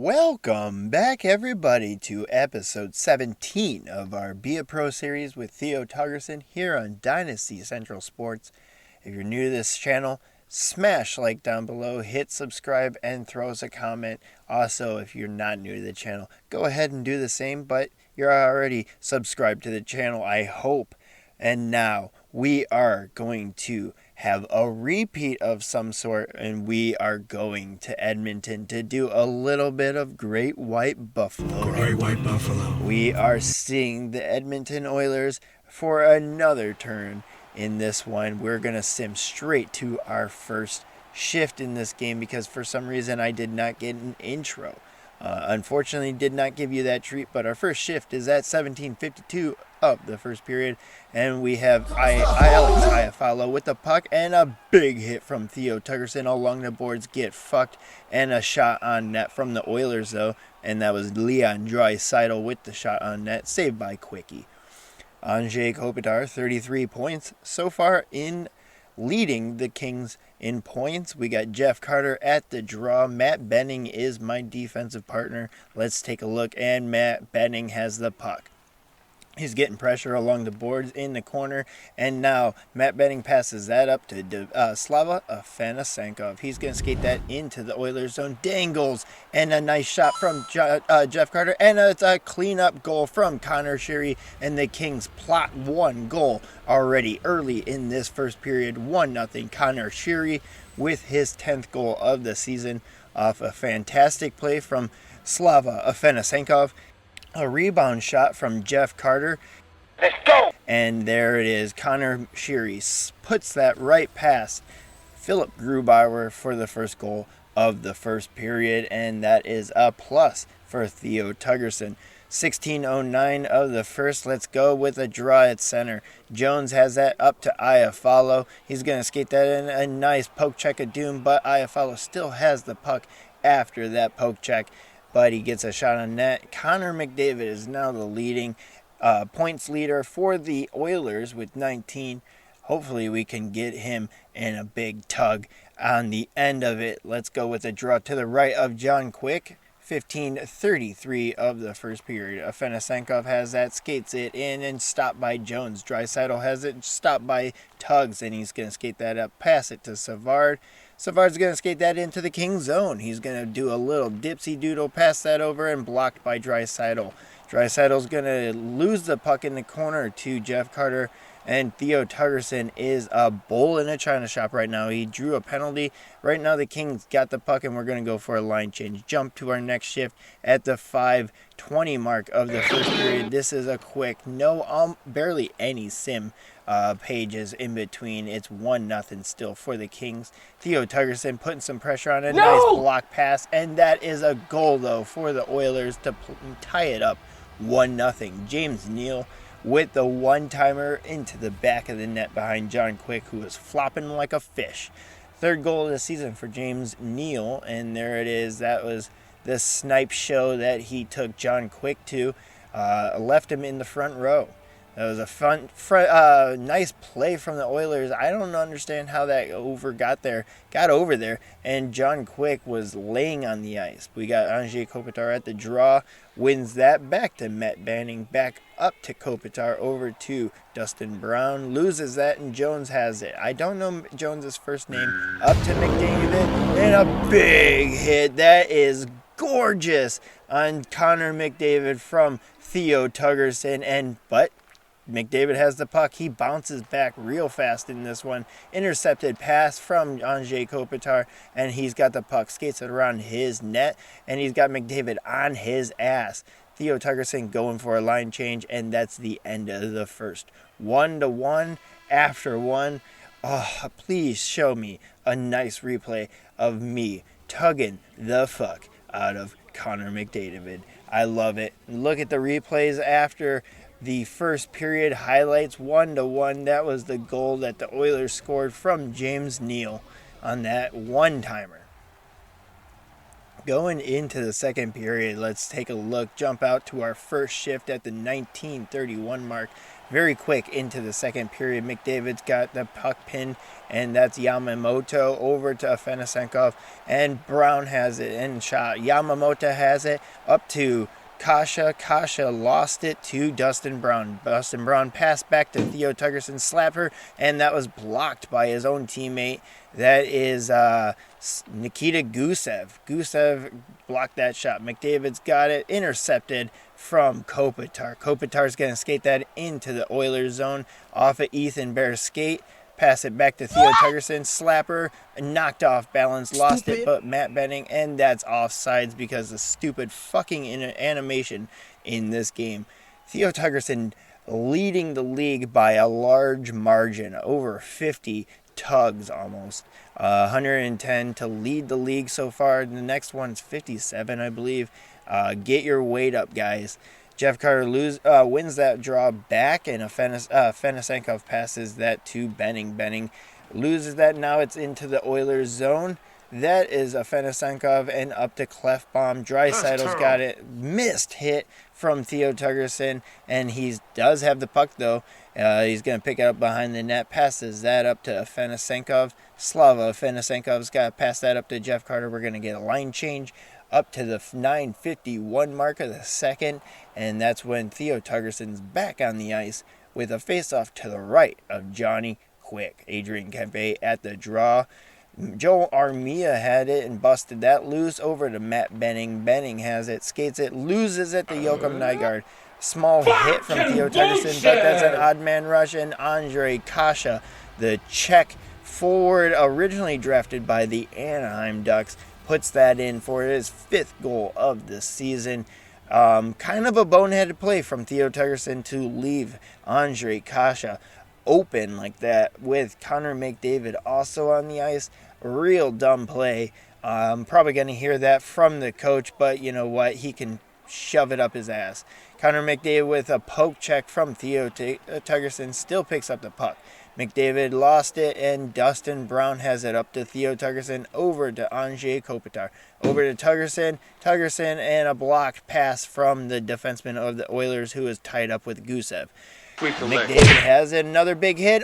Welcome back, everybody, to episode 17 of our Be a Pro series with Theo Tugersson here on Dynasty Central Sports. If you're new to this channel, smash like down below, hit subscribe, and throw us a comment. Also, if you're not new to the channel, go ahead and do the same, but you're already subscribed to the channel, I hope. And now we are going to have a repeat of some sort, and we are going to Edmonton to do a little bit of Great White Buffalo. Great White Buffalo. We are seeing the Edmonton Oilers for another turn in this one. We're going to sim straight to our first shift in this game because for some reason I did not get an intro. Unfortunately, did not give you that treat, but our first shift is at 17:52 of the first period, and we have Alex Iafallo with the puck and a big hit from Theo Tugersson along the boards, get fucked, and a shot on net from the Oilers though, and that was Leon Draisaitl with the shot on net, saved by Quickie. Anze Kopitar, 33 points so far in leading the Kings in points. We got Jeff Carter at the draw. Matt Benning is my defensive partner. Let's take a look, and Matt Benning has the puck. He's getting pressure along the boards in the corner, and now Matt Benning passes that up to Slava Afanasenkov. He's going to skate that into the Oilers zone, dangles, and a nice shot from Jeff Carter, and it's a cleanup goal from Connor Sheary, and the Kings plot one goal already early in this first period, 1-0. Connor Sheary with his 10th goal of the season off a fantastic play from Slava Afanasenkov. A rebound shot from Jeff Carter. Let's go! And there it is. Connor Sheary puts that right past Philip Grubauer for the first goal of the first period. And that is a plus for Theo Tugersson. 16:09 of the first. Let's go with a draw at center. Jones has that up to Iafallo. He's going to skate that in. A nice poke check of doom, but Iafallo still has the puck after that poke check. But he gets a shot on net. Connor McDavid is now the leading points leader for the Oilers with 19. Hopefully we can get him in a big tug on the end of it. Let's go with a draw to the right of John Quick. 15:33 of the first period. Afanasenkov has that, skates it in, and stopped by Jones. Draisaitl has it, stopped by Tugs, and he's going to skate that up, pass it to Savard. Savard's going to skate that into the Kings zone. He's going to do a little dipsy doodle, pass that over, and blocked by Draisaitl. Draisaitl's going to lose the puck in the corner to Jeff Carter, and Theo Tugersson is a bull in a china shop right now. He drew a penalty. Right now the Kings got the puck, and we're going to go for a line change. Jump to our next shift at the 5:20 mark of the first period. This is a quick, barely any sim pages in between. It's 1-0 still for the Kings. Theo Tugersson putting some pressure on a nice block pass, and that is a goal though for the Oilers to tie it up 1-0. James Neal with the one-timer into the back of the net behind John Quick, who was flopping like a fish. Third goal of the season for James Neal, and there it is. That was the snipe show that he took John Quick to. Left him in the front row. That was a nice play from the Oilers. I don't understand how that got over there, and John Quick was laying on the ice. We got Anze Kopitar at the draw, wins that back to Matt Benning, back up to Kopitar, over to Dustin Brown, loses that, and Jones has it. I don't know Jones's first name. Up to McDavid, and a big hit. That is gorgeous on Connor McDavid from Theo Tugersson, but McDavid has the puck. He bounces back real fast in this one. Intercepted pass from Anze Kopitar, and he's got the puck. Skates it around his net, and he's got McDavid on his ass. Theo Tugersson going for a line change, and that's the end of the first. 1-1 after one. Oh, please show me a nice replay of me tugging the fuck out of Connor McDavid. I love it. Look at the replays after the first period highlights. 1-1. That was the goal that the Oilers scored from James Neal on that one-timer. Going into the second period, let's take a look. Jump out to our first shift at the 19:31 mark. very quick into the second period. McDavid's got the puck pinned, and that's Yamamoto over to Afanasenkov, and Brown has it and shot. Yamamoto has it up to Kasha. Kasha lost it to Dustin Brown. Dustin Brown passed back to Theo Tugersson, slapper, and that was blocked by his own teammate. That is Nikita Gusev. Gusev blocked that shot. McDavid's got it, intercepted from Kopitar. Kopitar's going to skate that into the Oilers zone off of Ethan Bear's skate. Pass it back to Theo Tugersson, slapper, knocked off balance, lost it, but Matt Benning, and that's offsides because of stupid fucking animation in this game. Theo Tugersson leading the league by a large margin, over 50 tugs almost. 110 to lead the league so far. The next one's 57, I believe. Get your weight up, guys. Jeff Carter wins that draw back, and Afanasenkov passes that to Benning. Benning loses that. Now it's into the Oilers zone. That is Afanasenkov and up to Clefbaum. Draisaitl's got it. Missed hit from Theo Tugersson, and he does have the puck, though. He's going to pick it up behind the net. Passes that up to Afanasenkov. Slava Afanasenkov's got to pass that up to Jeff Carter. We're going to get a line change up to the 9:51 mark of the second, and that's when Theo Tugersson's back on the ice with a faceoff to the right of Johnny Quick. Adrian Kempe at the draw. Joe Armia had it and busted that loose over to Matt Benning. Benning has it, skates it, loses it to Joachim Nygaard. Small hit from Theo Tugersson, but that's an odd man rush, and Andre Kasha, the Czech forward originally drafted by the Anaheim Ducks, puts that in for his 5th goal of the season. Kind of a boneheaded play from Theo Tugersson to leave Andre Kasha open like that with Connor McDavid also on the ice. Real dumb play. I'm probably going to hear that from the coach, but you know what? He can shove it up his ass. Connor McDavid with a poke check from Theo Tugersson still picks up the puck. McDavid lost it, and Dustin Brown has it up to Theo Tugersson, over to Anze Kopitar. Over to Tugersson, and a blocked pass from the defenseman of the Oilers, who is tied up with Gusev. McDavid has it, another big hit,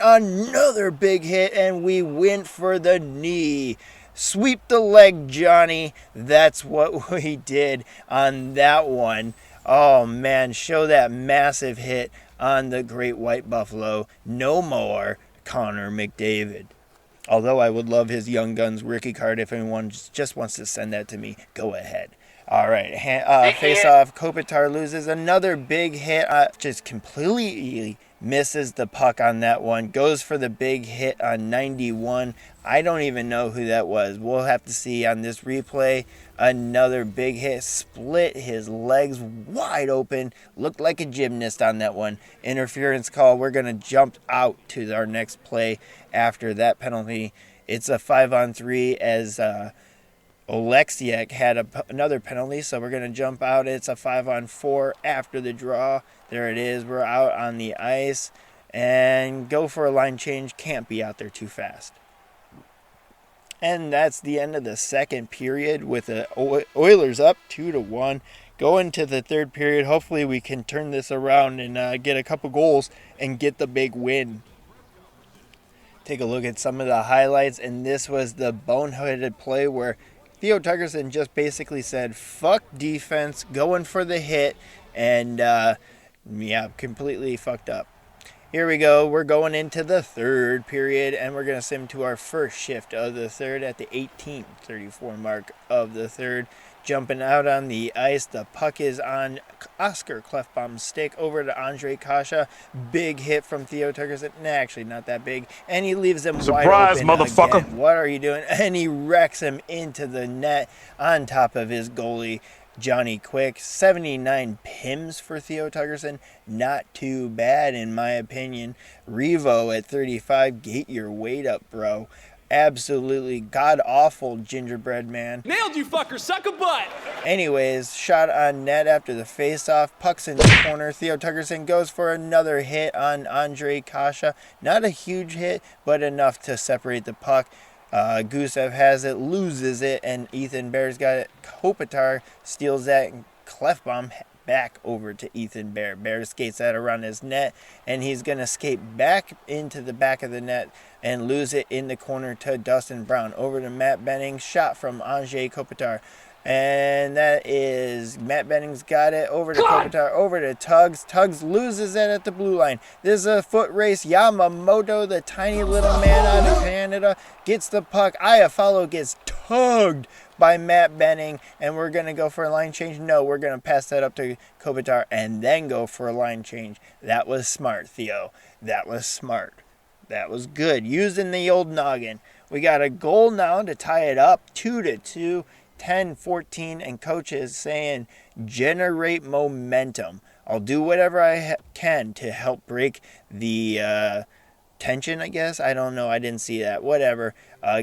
and we went for the knee. Sweep the leg, Johnny. That's what we did on that one. Oh, man, show that massive hit on the Great White Buffalo. No more Connor McDavid. Although I would love his Young Guns rookie card. If anyone just wants to send that to me, go ahead. All right, face off. Kopitar loses another big hit. Just completely misses the puck on that one. Goes for the big hit on 91. I don't even know who that was. We'll have to see on this replay. Another big hit. Split his legs wide open. Looked like a gymnast on that one. Interference call. We're going to jump out to our next play after that penalty. It's a 5-on-3 as Oleksiak had another penalty, so we're going to jump out. It's a 5-on-4 after the draw. There it is. We're out on the ice and go for a line change. Can't be out there too fast. And that's the end of the second period with the Oilers up 2-1. Going to the third period. Hopefully we can turn this around and get a couple goals and get the big win. Take a look at some of the highlights, and this was the boneheaded play where Theo Tugersson just basically said, fuck defense, going for the hit, and completely fucked up. Here we go. We're going into the third period, and we're going to sim to our first shift of the third at the 18:34 mark of the third. Jumping out on the ice, the puck is on Oscar Clefbaum's stick over to Andre Kasha. Big hit from Theo Tugersson. Nah, actually not that big. And he leaves him Surprise, wide open motherfucker. again. What are you doing? And he wrecks him into the net on top of his goalie, Johnny Quick. 79 PIMs for Theo Tugersson. Not too bad in my opinion. Revo at 35. Get your weight up, bro. Absolutely god-awful gingerbread man. Nailed you, fucker. Suck a butt. Anyways, shot on net after the face-off. Puck's in the corner. Theo Tugersson goes for another hit on Andre Kasha. Not a huge hit, but enough to separate the puck. Gusev has it, loses it, and Ethan Bear's got it. Kopitar steals that, and Clefbaum back over to Ethan Bear. Bear skates that around his net, and he's going to skate back into the back of the net and lose it in the corner to Dustin Brown. Over to Matt Benning, shot from Andrzej Kopitar. And that is Matt Benning's got it over to Kopitar, over to Tugs. Tugs loses it at the blue line. This is a foot race. Yamamoto, the tiny little man out of Canada, gets the puck. Iafallo gets tugged by Matt Benning, and we're going to go for a line change. No, we're going to pass that up to Kopitar and then go for a line change. That was smart, Theo. That was smart. That was good. Using the old noggin. We got a goal now to tie it up 2-2. 10-14, and coach is saying generate momentum. I'll do whatever I can to help break the tension, I guess. I don't know. I didn't see that. Whatever.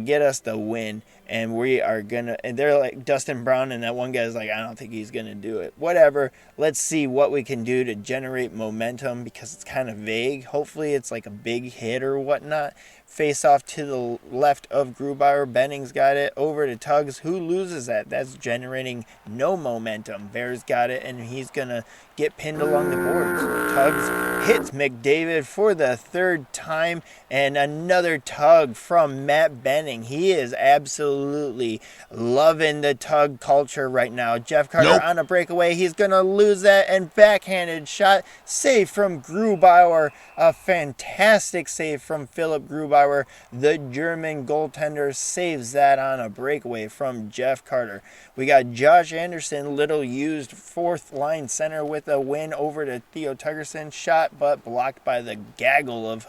Get us the win. And we are going to, and they're like Dustin Brown, and that one guy's like, I don't think he's going to do it. Whatever. Let's see what we can do to generate momentum, because it's kind of vague. Hopefully it's like a big hit or whatnot. Face off to the left of Grubauer. Benning's got it over to Tugs. Who loses that? That's generating no momentum. Bear's got it, and he's going to get pinned along the boards. Tugs hits McDavid for the third time, and another tug from Matt Benning. He is absolutely loving the tug culture right now. Jeff Carter on a breakaway. He's going to lose that, and backhanded shot. Save from Grubauer. A fantastic save from Philip Grubauer. The German goaltender saves that on a breakaway from Jeff Carter. We got Josh Anderson, little used fourth line center, with a win over to Theo Tugersson. Shot but blocked by the gaggle of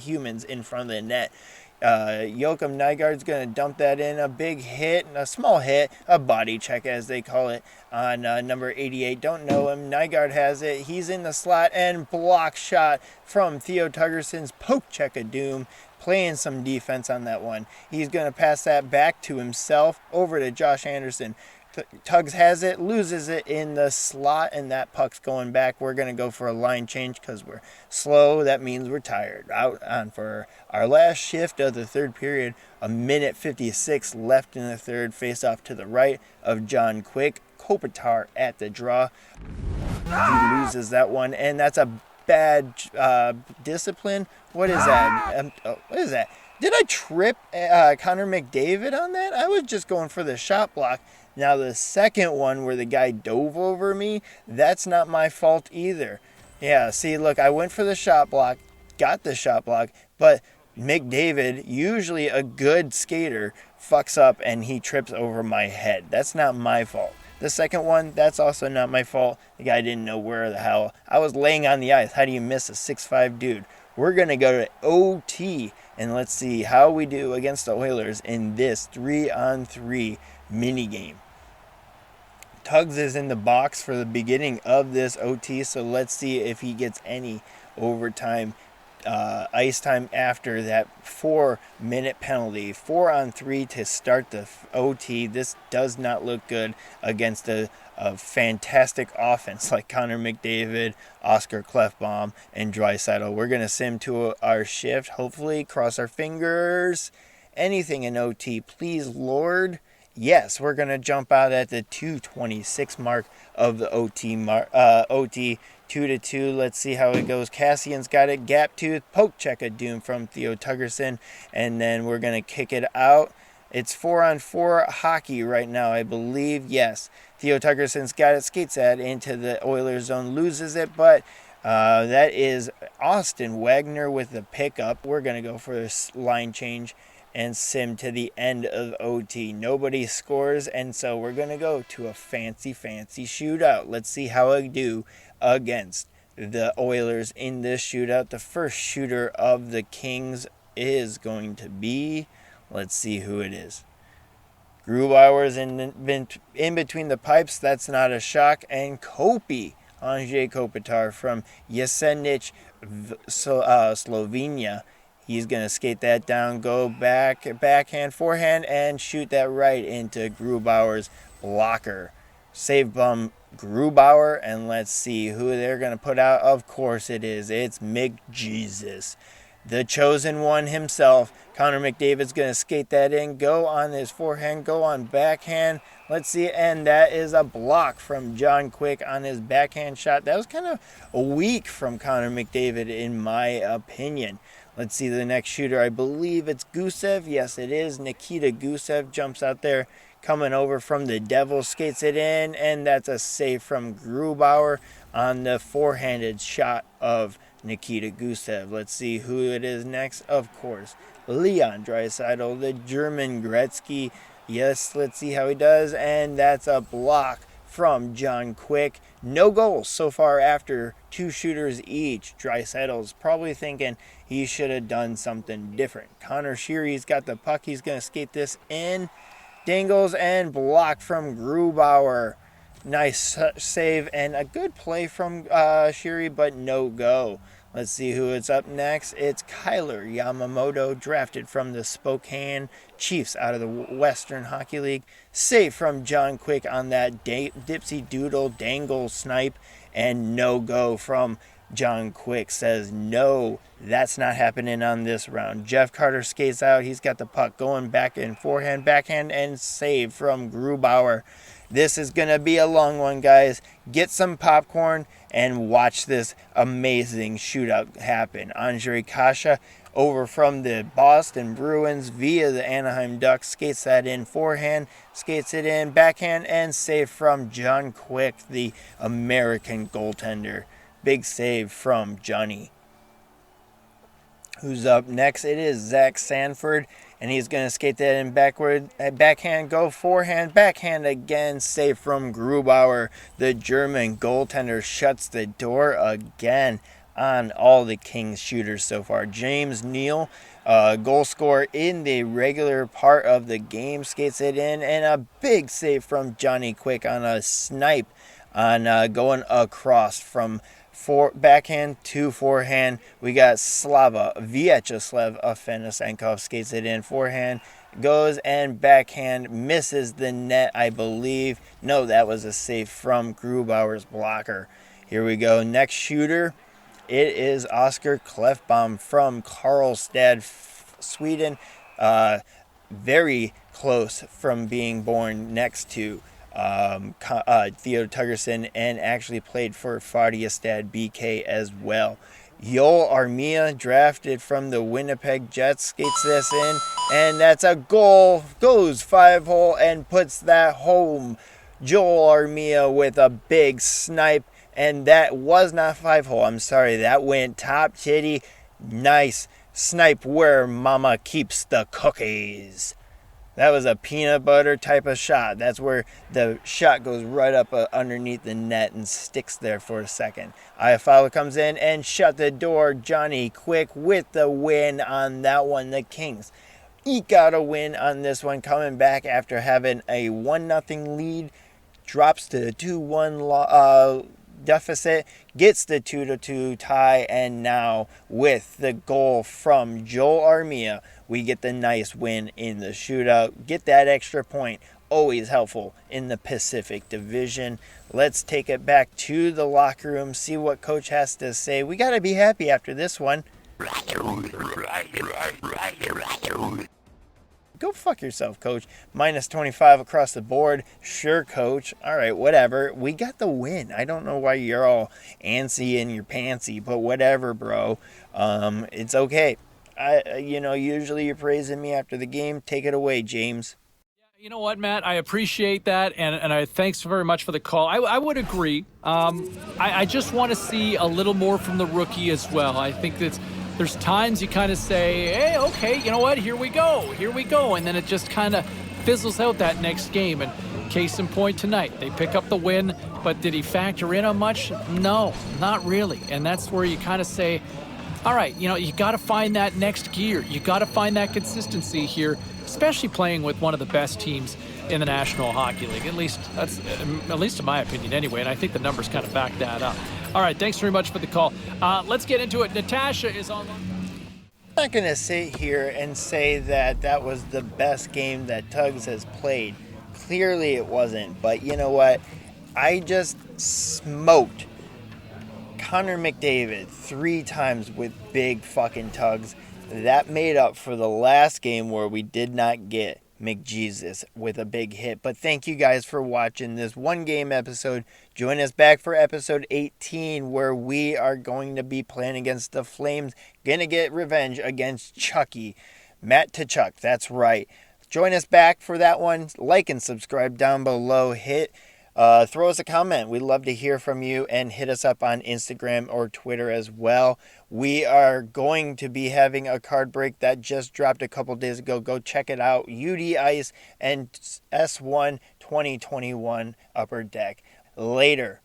humans in front of the net. Joachim Nygaard's going to dump that in. A big hit, a small hit, a body check as they call it, on number 88. Don't know him. Nygaard has it. He's in the slot, and block shot from Theo Tugersson's poke check of doom. Playing some defense on that one. He's going to pass that back to himself over to Josh Anderson. Tugs has it, loses it in the slot, and that puck's going back. We're going to go for a line change because we're slow. That means we're tired. Out on for our last shift of the third period. 1:56 left in the third. Face off to the right of John Quick. Kopitar at the draw. He loses that one, and that's a bad discipline. What is that? What is that? Did I trip Connor McDavid on that? I was just going for the shot block. Now the second one where the guy dove over me, that's not my fault either. Yeah, see, look, I went for the shot block, got the shot block, but McDavid, usually a good skater, fucks up and he trips over my head. That's not my fault. The second one, that's also not my fault. The guy didn't know where the hell. I was laying on the ice. How do you miss a 6'5" dude? We're going to go to OT, and let's see how we do against the Oilers in this 3-on-3 minigame. Tugs is in the box for the beginning of this OT, so let's see if he gets any overtime ice time after that 4-minute penalty. 4-on-3 to start the OT. This does not look good against a fantastic offense like Connor McDavid, Oscar Klefbom, and Draisaitl. We're going to sim to our shift. Hopefully, cross our fingers. Anything in OT, please, Lord. Yes, we're going to jump out at the 2:26 mark of the OT. 2-2. Let's see how it goes. Cassian's got it. Gap tooth. Poke check of doom from Theo Tugersson. And then we're going to kick it out. It's 4-on-4 hockey right now, I believe. Yes. Theo Tugersson's got it. Skates that into the Oilers zone. Loses it, but that is Austin Wagner with the pickup. We're going to go for this line change and sim to the end of OT. Nobody scores, and so we're going to go to a fancy shootout. Let's see how I do against the Oilers in this shootout. The first shooter of the Kings is going to be, let's see who it is. Grubauer's in between the pipes. That's not a shock. And Andrzej Kopitar from Jesenic, Slovenia. He's going to skate that down, go backhand, forehand, and shoot that right into Grubauer's blocker. Save bum Grubauer, and let's see who they're going to put out. Of course it is. It's McJesus. the chosen one himself. Connor McDavid's going to skate that in, go on his forehand, go on backhand. Let's see, and that is a block from John Quick on his backhand shot. That was kind of weak from Connor McDavid, in my opinion. Let's see the next shooter. I believe it's Gusev. Yes, it is. Nikita Gusev jumps out there, coming over from the Devils, skates it in, and that's a save from Grubauer on the forehanded shot of Nikita Gusev. Let's see who it is next. Of course, Leon Draisaitl, the German Gretzky. Yes, let's see how he does, and that's a block from John Quick. No goals so far after 2 shooters each. Draisaitl's probably thinking he should have done something different. Connor Sheary's got the puck. He's going to skate this in. Dangles and block from Grubauer. Nice save and a good play from Sheary, but no go. Let's see who it's up next. It's Kyler Yamamoto, drafted from the Spokane Chiefs out of the Western Hockey League. Save from John Quick on that dipsy doodle dangle snipe, and no go from John Quick. Says no, that's not happening on this round. Jeff Carter skates out. He's got the puck going back and forehand, backhand, and save from Grubauer. This is going to be a long one, guys. Get some popcorn and watch this amazing shootout happen. Andrei Kasha over from the Boston Bruins via the Anaheim Ducks skates that in forehand, skates it in backhand, and save from John Quick, the American goaltender. Big save from Johnny. Who's up next? It is Zach Sanford, and he's going to skate that in backhand, go forehand, backhand again, save from Grubauer. The German goaltender shuts the door again on all the Kings shooters so far. James Neal, goal scorer in the regular part of the game, skates it in, and a big save from Johnny Quick on a snipe on going across from backhand to forehand. We got Vyacheslav Afanasenkov skates it in forehand, goes and backhand, misses the net, I believe. No, that was a save from Grubauer's blocker. Here we go. Next shooter, it is Oscar Klefbom from Karlstad, Sweden. Very close from being born next to Theo Tugersson, and actually played for Färjestad BK as well. Joel Armia, drafted from the Winnipeg Jets, skates this in, and that's a goal. Goes 5-hole and puts that home. Joel Armia with a big snipe, and that was not 5-hole. I'm sorry, that went top titty. Nice snipe where mama keeps the cookies. That was a peanut butter type of shot. That's where the shot goes right up underneath the net and sticks there for a second. Iafallo comes in and shut the door. Johnny Quick with the win on that one. The Kings eke out a win on this one, coming back after having a 1-0 lead. Drops to the 2-1 deficit, gets the 2-2 tie, and now with the goal from Joel Armia, we get the nice win in the shootout. Get that extra point. Always helpful in the Pacific Division. Let's take it back to the locker room, see what Coach has to say. We got to be happy after this one. Go fuck yourself, Coach. -25 across the board. Sure, Coach. All right, whatever. We got the win. I don't know why you're all antsy in your pantsy, but whatever, bro. It's okay. Usually you're praising me after the game. Take it away, James. You know what, Matt? I appreciate that, and I thanks very much for the call. I would agree. I just want to see a little more from the rookie as well. I think there's times you kind of say, hey, okay, you know what? Here we go. And then it just kind of fizzles out that next game. And case in point tonight, they pick up the win, but did he factor in on much? No, not really. And that's where you kind of say, all right, you got to find that next gear. You got to find that consistency here, especially playing with one of the best teams in the National Hockey League. At least in my opinion anyway, and I think the numbers kind of back that up. All right, thanks very much for the call. Let's get into it. Natasha is on. I'm not going to sit here and say that was the best game that Tugs has played. Clearly it wasn't, but you know what? I just smoked Connor McDavid 3 times with big fucking tugs. That made up for the last game where we did not get McJesus with a big hit. But thank you guys for watching this one game episode. Join us back for episode 18 where we are going to be playing against the Flames. Gonna get revenge against Chucky. Matt Tkachuk, that's right. Join us back for that one. Like and subscribe down below. Throw us a comment. We'd love to hear from you, and hit us up on Instagram or Twitter as well. We are going to be having a card break that just dropped a couple days ago. Go check it out. UD Ice and S1 2021 Upper Deck. Later.